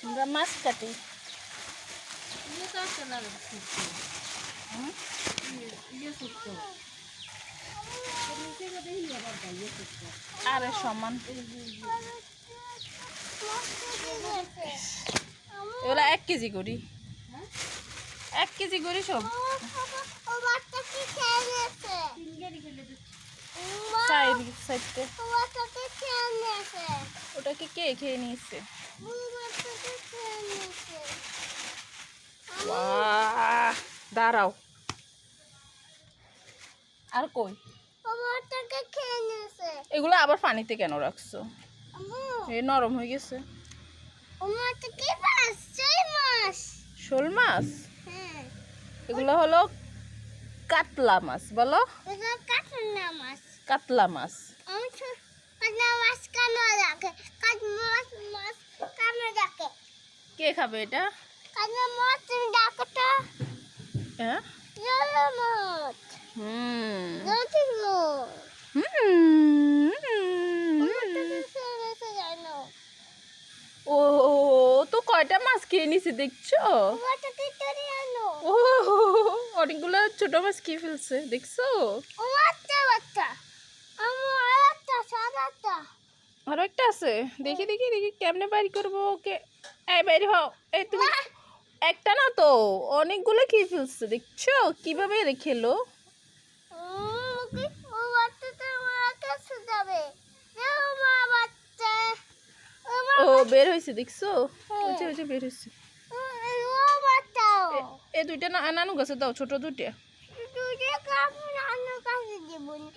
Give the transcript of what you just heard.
আমরা মাছ কাটি আরে সমান এগুলা 1 কেজি করি 1 কেজি করি সব ওটাকে কে খেয়ে নিয়েছে দাঁড়াও আর কই এগুলো আবার পানিতে কেন রাখছো এই নরম হয়ে গেছে শোল মাছ এগুলো হলো কাতলা মাছ বলো কাতলা মাছ কে খাবে এটা হ্যাঁ ও তো কয়টা মাছ খেয়ে নিছে দেখছো অনেকগুলো ছোট মাছ খেয়ে ফেলছে দেখছো আরো একটা আছে দেখি দেখি দেখি কেমনে বাইর করবো ওকে এই বাইরে হও এই তুমি একটা না তো অনেকগুলো খেয়ে ফেলছে দেখছো কিভাবে খেলো ও বের হয়েছে দেখছো বের হয়েছে এই দুইটা না আনানো গেছে দাও ছোট দুইটা